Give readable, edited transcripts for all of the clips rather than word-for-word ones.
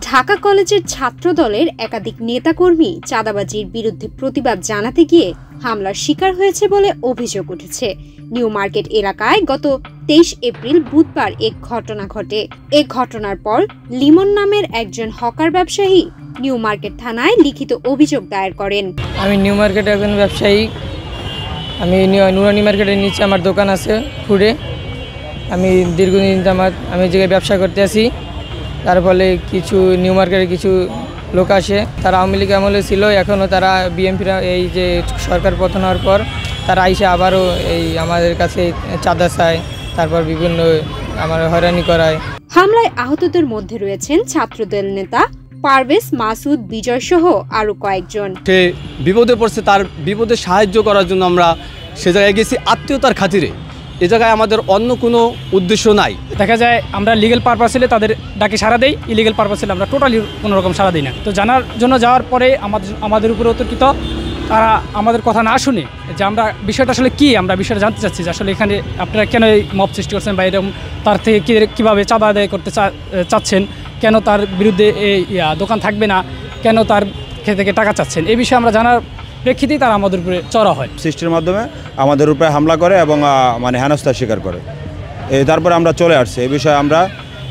ঢাকা কলেজের ছাত্রদলের একাধিক নেতাকর্মী চাঁদাবাজির বিরুদ্ধে প্রতিবাদ জানাতে গিয়ে হামলার শিকার হয়েছে বলে অভিযোগ উঠেছে। নিউ মার্কেট এলাকায় গত 23 এপ্রিল বুধবার এক ঘটনা ঘটে। এ ঘটনার পর লিমন নামের একজন হকার ব্যবসায়ী নিউ মার্কেট থানায় লিখিত অভিযোগ দায়ের করেন। আমি নিউ মার্কেটে একজন ব্যবসায়ী। আমি নুরানি মার্কেটের নিচে আমার দোকান আছে ফুডে। আমি দীর্ঘদিন আমি জায়গায় ব্যবসা করতে আসি। তার ফলে কিছু নিউ মার্কেটের কিছু লোক আসে, তারা আওয়ামী লীগ আমলে ছিল, এখনও তারা বিএনপিরা এই যে সরকার পতন হওয়ার পর তারা আইসে আবারও এই আমাদের কাছে চাঁদা চায়, তারপর বিভিন্ন আমার হয়রানি করায়। হামলায় আহতদের মধ্যে রয়েছেন ছাত্রদল নেতা পারভেজ মাসুদ, বিজয় সহ আরো কয়েকজন। সে বিপদে পড়ছে, তার বিপদে সাহায্য করার জন্য আমরা সে জায়গায় গেছি আত্মীয়তার খাতিরে। এ জায়গায় আমাদের অন্য কোনো উদ্দেশ্য নাই। দেখা যায় আমরা লিগ্যাল পারপাস হলে তাদের ডাকে সাড়া দেই, ইলিগ্যাল পারপাস হলে আমরা টোটালি কোনো রকম সাড়া দিই না। তো জানার জন্য যাওয়ার পরে আমাদের উপরে অতর্কিত তারা আমাদের কথা না শুনে যে আমরা বিষয়টা আসলে কি, আমরা বিষয়টা জানতে চাচ্ছি যে আসলে এখানে আপনারা কেন এই মব সৃষ্টি করছেন বা এরকম তার থেকে কীভাবে চাঁদা আদায় করতে চাচ্ছেন, কেন তার বিরুদ্ধে এই দোকান থাকবে না, কেন তার থেকে টাকা চাচ্ছেন, এই বিষয়ে আমরা জানার প্রেক্ষিতেই তারা আমাদের উপরে চড়া হয়। সৃষ্টির মাধ্যমে আমাদের উপরে হামলা করে এবং হেনস্থার শিকার করে। তারপরে আমরা চলে আসছি এই বিষয়ে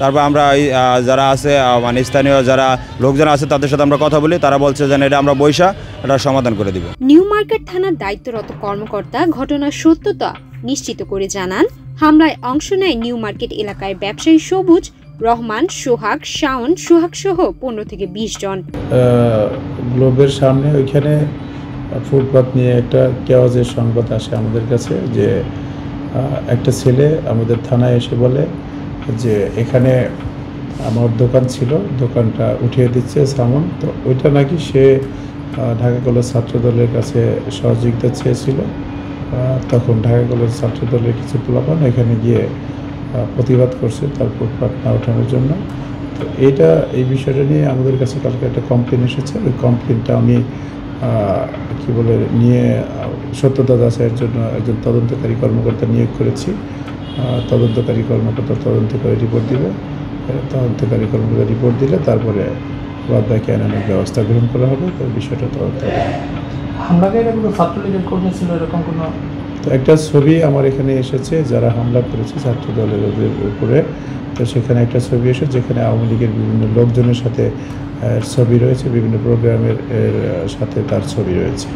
তারপর আমরা যারা আছে স্থানীয় যারা লোকজন আছে তাদের সাথে আমরা কথা বলি। তারা বলছে যে এটা আমরা এটা সমাধান করে দিব। নিউ মার্কেট থানার দায়িত্বরত কর্মকর্তা ঘটনার সত্যতা নিশ্চিত করে জানান, হামলায় অংশ নেয় নিউ মার্কেট এলাকায় ব্যবসায়ী সবুজ, রহমান, সোহাগ, শাওন, সোহাগ সহ 15 থেকে 20 জন। গ্লোবের সামনে ওইখানে ফুটপাত নিয়ে একটা কেওয়াজের সংবাদ আসে আমাদের কাছে যে একটা ছেলে আমাদের থানায় এসে বলে যে এখানে আমার দোকান ছিল, দোকানটা উঠিয়ে দিচ্ছে সামন। তো ওইটা নাকি সে ঢাকা কলেজ ছাত্রদলের কাছে সহযোগিতা চেয়েছিল। তখন ঢাকা কলেজ ছাত্রদলের কিছু পোলাপান এখানে গিয়ে প্রতিবাদ করছে তার ফুটপাত না ওঠানোর জন্য। তো এই বিষয়টা নিয়ে আমাদের কাছে কালকে একটা কমপ্লেন এসেছে। ওই কমপ্লেনটা আমি নিয়ে সত্যতা যাচাইয়ের জন্য একজন তদন্তকারী কর্মকর্তা নিয়োগ করেছি। তদন্তকারী কর্মকর্তা তদন্ত করে রিপোর্ট দিলে, তদন্তকারী কর্মকর্তা রিপোর্ট দিলে তারপরে বাদবাকি আইনানুগ ব্যবস্থা গ্রহণ করা হবে। তো বিষয়টা তদন্ত হবে। হামলাকারীরা কোনো ছাত্রলীগের কর্মী ছিল এরকম কোনো? তো একটা ছবি আমার এখানে এসেছে যারা হামলা করেছে ছাত্রদলের উপরে। তো সেখানে একটা ছবি এসেছে যেখানে আওয়ামী লীগের বিভিন্ন লোকজনের সাথে ছবি রয়েছে, বিভিন্ন প্রোগ্রামের সাথে তার ছবি রয়েছে।